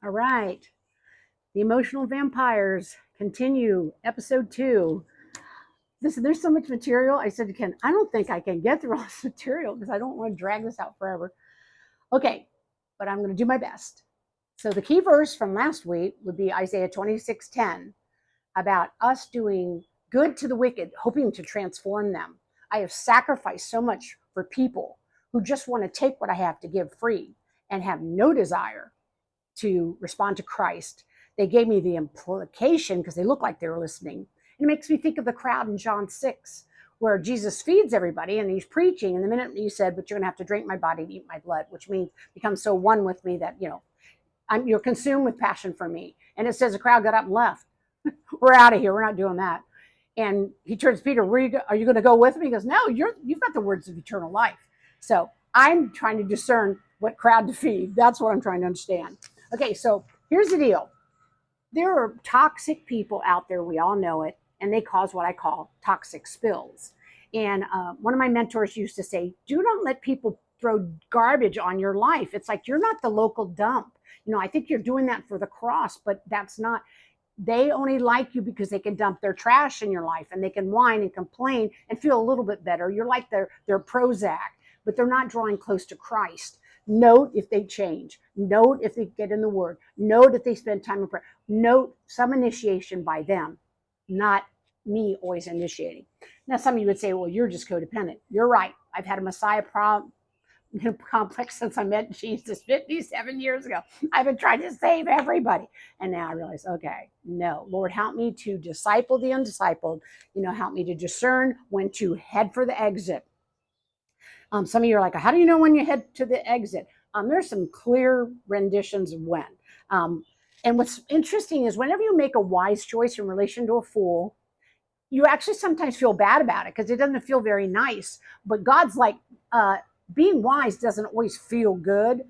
All right. The Emotional Vampires continue, episode 2. There's so much material. I said to Ken, I don't think I can get through all this material because I don't want to drag this out forever. Okay, but I'm going to do my best. So the key verse from last week would be Isaiah 26:10 about us doing good to the wicked, hoping to transform them. I have sacrificed so much for people who just want to take what I have to give free and have no desire to respond to Christ. They gave me the implication because they look like they were listening. And it makes me think of the crowd in John 6, where Jesus feeds everybody and he's preaching. And the minute he said, but you're going to have to drink my body and eat my blood, which means become so one with me that, you're consumed with passion for me. And it says the crowd got up and left. We're out of here. We're not doing that. And he turns to Peter, are you going to go with me? He goes, no, you've got the words of eternal life. So I'm trying to discern what crowd to feed. That's what I'm trying to understand. Okay, so here's the deal. There are toxic people out there. We all know it. And they cause what I call toxic spills. And one of my mentors used to say, do not let people throw garbage on your life. It's like you're not the local dump. I think you're doing that for the cross, but that's not. They only like you because they can dump their trash in your life and they can whine and complain and feel a little bit better. You're like their Prozac, but they're not drawing close to Christ. Note if they change. Note if they get in the Word. Note if they spend time in prayer. Note some initiation by them, not me always initiating. Now, some of you would say, well, you're just codependent. You're right. I've had a Messiah complex since I met Jesus 57 years ago. I've been trying to save everybody. And now I realize, okay, no, Lord, help me to disciple the undiscipled. Help me to discern when to head for the exit. Some of you are like, how do you know when you head to the exit? There's some clear renditions of when. And what's interesting is whenever you make a wise choice in relation to a fool, you actually sometimes feel bad about it because it doesn't feel very nice. But God's like, being wise doesn't always feel good,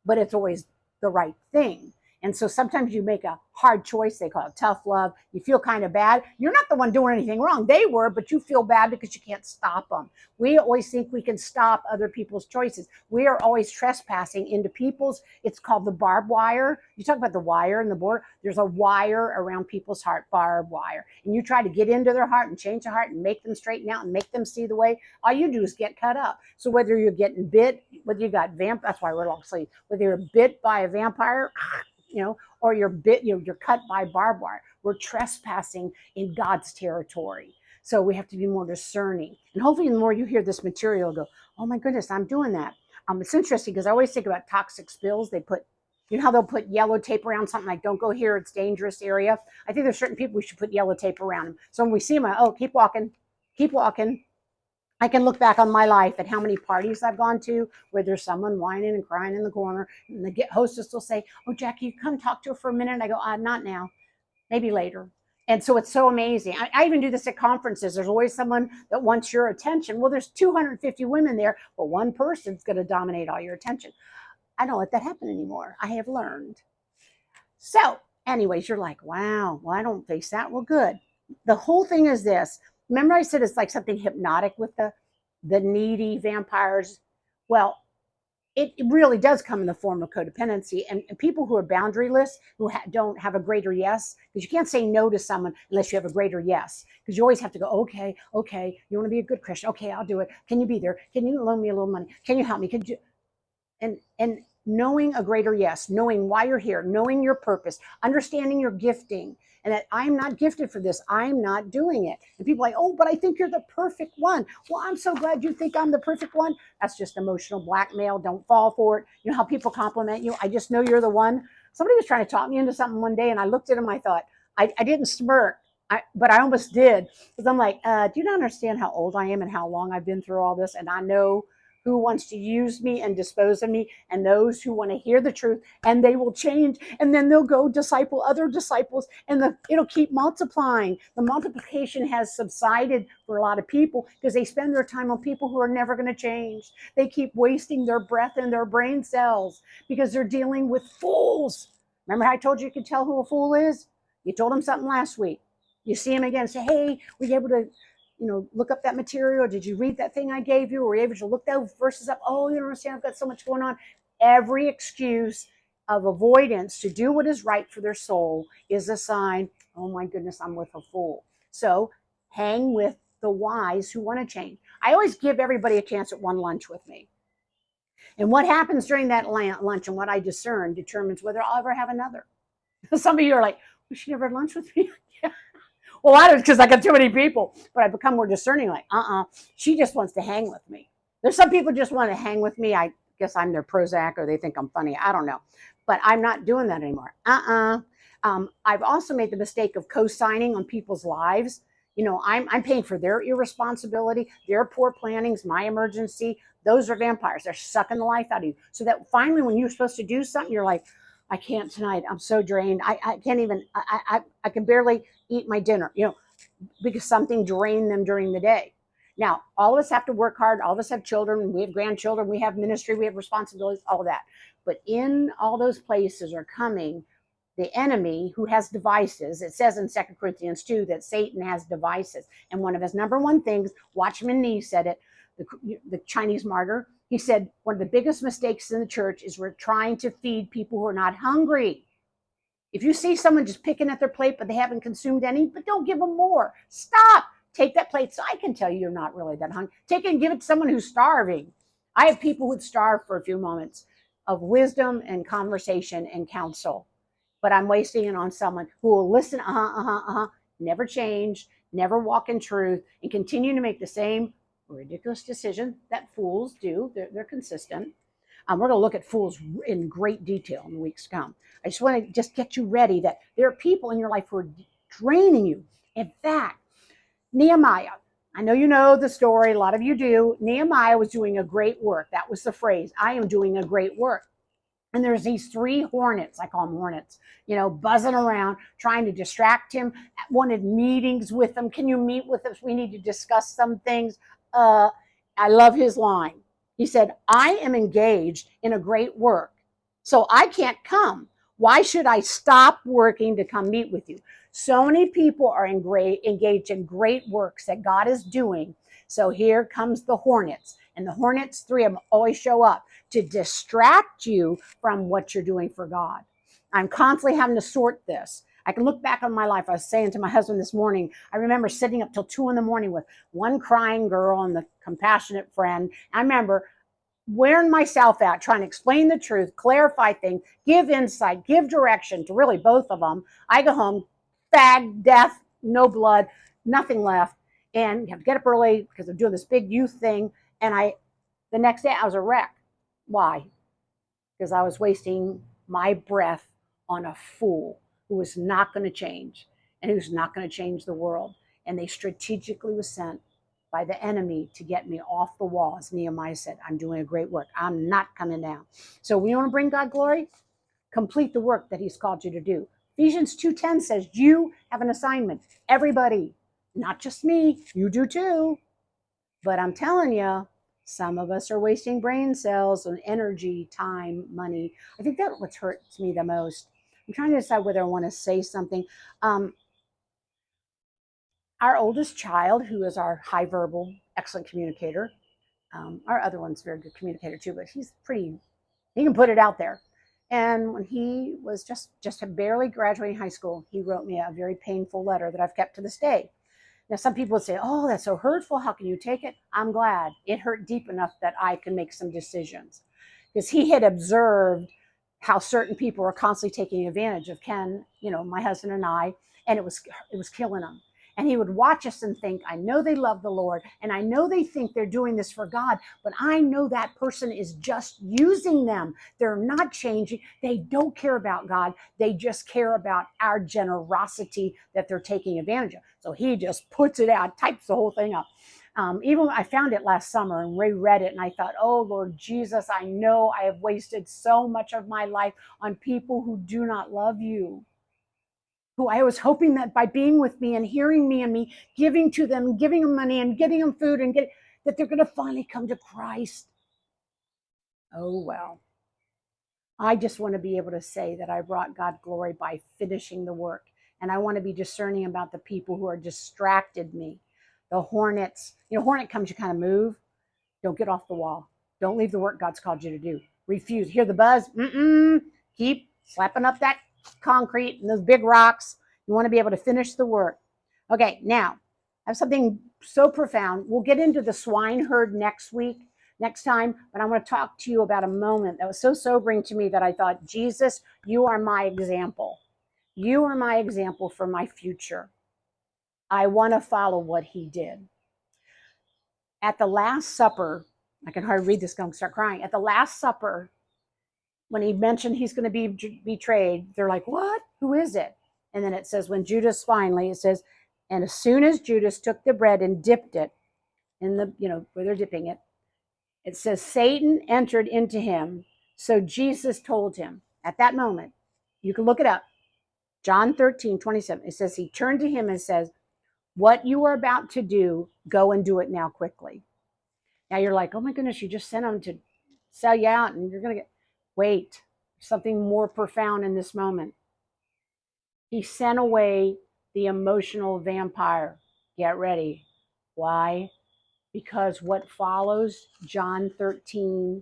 but it's always the right thing. And so sometimes you make a hard choice. They call it tough love. You feel kind of bad. You're not the one doing anything wrong. They were, but you feel bad because you can't stop them. We always think we can stop other people's choices. We are always trespassing into people's, it's called the barbed wire. You talk about the wire and the border. There's a wire around people's heart, barbed wire. And you try to get into their heart and change their heart and make them straighten out and make them see the way. All you do is get cut up. So whether you're getting bit, whether you got that's why we're all asleep, whether you're bit by a vampire, or you're bit, you're cut by barbed wire. We're trespassing in God's territory. So we have to be more discerning. And hopefully the more you hear this material, go, oh my goodness, I'm doing that. It's interesting because I always think about toxic spills. They put, how they'll put yellow tape around something like, don't go here, it's dangerous area. I think there's certain people we should put yellow tape around them. So when we see them, keep walking, keep walking. I can look back on my life at how many parties I've gone to where there's someone whining and crying in the corner. And the hostess will say, oh, Jackie, you come talk to her for a minute. And I go, not now, maybe later. And so it's so amazing. I even do this at conferences. There's always someone that wants your attention. Well, there's 250 women there, but one person's going to dominate all your attention. I don't let that happen anymore. I have learned. So anyways, you're like, wow, well, I don't face that. Well, good. The whole thing is this. Remember I said it's like something hypnotic with the needy vampires? Well, it really does come in the form of codependency. And people who are boundaryless, who don't have a greater yes, because you can't say no to someone unless you have a greater yes. Because you always have to go, okay, you want to be a good Christian? Okay, I'll do it. Can you be there? Can you loan me a little money? Can you help me? Could you? And knowing a greater yes, knowing why you're here, knowing your purpose, understanding your gifting, and that I'm not gifted for this, I'm not doing it. And people are like, oh, but I think you're the perfect one. Well, I'm so glad you think I'm the perfect one. That's just emotional blackmail. Don't fall for it. You know how people compliment you? I just know you're the one. Somebody was trying to talk me into something one day, and I looked at him, I thought, I didn't smirk, but I almost did. Because I'm like, do you not understand how old I am and how long I've been through all this? And I know who wants to use me and dispose of me, and those who want to hear the truth, and they will change, and then they'll go disciple other disciples, and it'll keep multiplying. The multiplication has subsided for a lot of people because they spend their time on people who are never going to change. They keep wasting their breath and their brain cells because they're dealing with fools. Remember how I told you could tell who a fool is? You told them something last week. You see him again, say, hey, were you able to look up that material? Did you read that thing I gave you? Were you able to look those verses up? Oh, you don't understand. I've got so much going on. Every excuse of avoidance to do what is right for their soul is a sign, oh my goodness, I'm with a fool. So hang with the wise who want to change. I always give everybody a chance at one lunch with me. And what happens during that lunch and what I discern determines whether I'll ever have another. Some of you are like, well, she never had lunch with me. Yeah. Well, I don't, because I got too many people, but I become more discerning. Like, she just wants to hang with me. There's some people just want to hang with me. I guess I'm their Prozac, or they think I'm funny. I don't know, but I'm not doing that anymore. I've also made the mistake of co-signing on people's lives. I'm paying for their irresponsibility, their poor plannings, my emergency. Those are vampires. They're sucking the life out of you. So that finally, when you're supposed to do something, you're like, I can't tonight. I'm so drained. I can't even, I can barely eat my dinner, because something drained them during the day. Now, all of us have to work hard. All of us have children. We have grandchildren. We have ministry. We have responsibilities, all of that. But in all those places are coming the enemy who has devices. It says in 2 Corinthians 2 that Satan has devices. And one of his number one things, Watchman Nee said it, the Chinese martyr, he said, one of the biggest mistakes in the church is we're trying to feed people who are not hungry. If you see someone just picking at their plate, but they haven't consumed any, but don't give them more. Stop. Take that plate so I can tell you you're not really that hungry. Take it and give it to someone who's starving. I have people who'd starve for a few moments of wisdom and conversation and counsel, but I'm wasting it on someone who will listen, never change, never walk in truth, and continue to make the same ridiculous decision that fools do. They're consistent. We're going to look at fools in great detail in the weeks to come. I just want to just get you ready that there are people in your life who are draining you. In fact, Nehemiah, I know you know the story. A lot of you do. Nehemiah was doing a great work. That was the phrase. I am doing a great work. And there's these 3 hornets, I call them hornets, buzzing around, trying to distract him, wanted meetings with him. Can you meet with us? We need to discuss some things. I love his line. He said, I am engaged in a great work, so I can't come. Why should I stop working to come meet with you? So many people are engaged in great works that God is doing. So here comes the hornets. And the hornets, 3 of them, always show up to distract you from what you're doing for God. I'm constantly having to sort this. I can look back on my life. I was saying to my husband this morning, I remember sitting up till 2 a.m. with one crying girl and the compassionate friend. I remember wearing myself out, trying to explain the truth, clarify things, give insight, give direction to really both of them. I go home, fag, death, no blood, nothing left. And you have to get up early because I'm doing this big youth thing. And the next day I was a wreck. Why? Because I was wasting my breath on a fool who was not going to change and who's not going to change the world. And they strategically was sent by the enemy to get me off the wall. As Nehemiah said, I'm doing a great work. I'm not coming down. So we want to bring God glory? Complete the work that he's called you to do. Ephesians 2:10 says you have an assignment. Everybody, not just me, you do too. But I'm telling you, some of us are wasting brain cells on energy, time, money. I think that's what hurts me the most. I'm trying to decide whether I want to say something. Our oldest child, who is our high verbal, excellent communicator, our other one's a very good communicator too, but he can put it out there. And when he was just barely graduating high school, he wrote me a very painful letter that I've kept to this day. Now, some people would say, oh, that's so hurtful. How can you take it? I'm glad. It hurt deep enough that I can make some decisions. Because he had observed how certain people were constantly taking advantage of Ken, my husband and I, and it was killing him. And he would watch us and think, I know they love the Lord, and I know they think they're doing this for God, but I know that person is just using them. They're not changing. They don't care about God. They just care about our generosity that they're taking advantage of. So he just puts it out, types the whole thing up. Even I found it last summer and reread it, and I thought, oh, Lord Jesus, I know I have wasted so much of my life on people who do not love you, who I was hoping that by being with me and hearing me and me giving to them, giving them money and getting them food that they're going to finally come to Christ. Oh, well. I just want to be able to say that I brought God glory by finishing the work. And I want to be discerning about the people who are distracted me. The hornets, hornet comes, you kind of move. Don't get off the wall. Don't leave the work God's called you to do. Refuse. Hear the buzz? Keep slapping up that concrete and those big rocks. You want to be able to finish the work. Okay, now I have something so profound. We'll get into the swine herd next time, but I want to talk to you about a moment that was so sobering to me that I thought, Jesus, you are my example. You are my example for my future. I want to follow what he did. At the Last Supper, I can hardly read this, I'm going to start crying. At the Last Supper, when he mentioned he's going to be betrayed, they're like, what? Who is it? And then it says, when Judas finally, it says, and as soon as Judas took the bread and dipped it in the, where they're dipping it, it says, Satan entered into him. So Jesus told him at that moment, you can look it up, John 13:27. It says, he turned to him and says, what you are about to do, go and do it now quickly. Now you're like, oh my goodness, you just sent him to sell you out and you're going to get, wait, something more profound in this moment. He sent away the emotional vampire. Get ready. Why? Because what follows John 13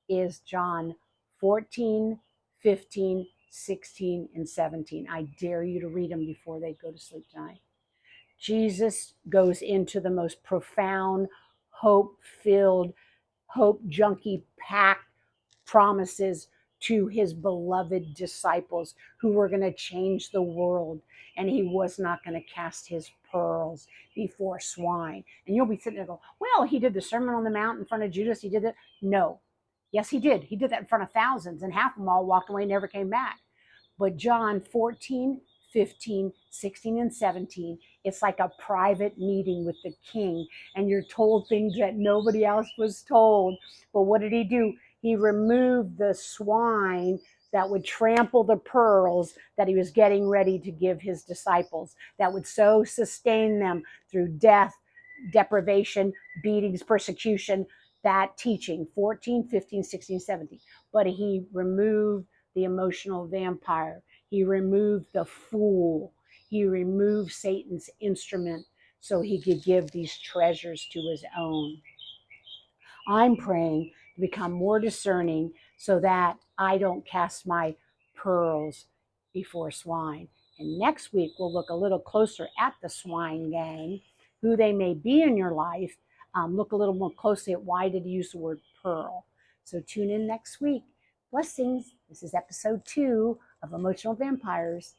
is John 14, 15, 16, and 17. I dare you to read them before they go to sleep tonight. Jesus goes into the most profound, hope-filled, hope junkie packed promises to his beloved disciples who were going to change the world. And he was not going to cast his pearls before swine. And you'll be sitting there going, well, he did the Sermon on the Mount in front of Judas. He did it. No. Yes, he did. He did that in front of thousands, and half of them all walked away and never came back. But John 14, 15, 16, and 17, it's like a private meeting with the king, and you're told things that nobody else was told. But what did he do? He removed the swine that would trample the pearls that he was getting ready to give his disciples, that would so sustain them through death, deprivation, beatings, persecution, that teaching, 14, 15, 16, 17. But he removed the emotional vampire. He removed the fool. He removed Satan's instrument so he could give these treasures to his own. I'm praying to become more discerning so that I don't cast my pearls before swine. And next week, we'll look a little closer at the swine gang, who they may be in your life. Look a little more closely at why did he use the word pearl. So tune in next week. Blessings. This is episode 2 of Emotional Vampires.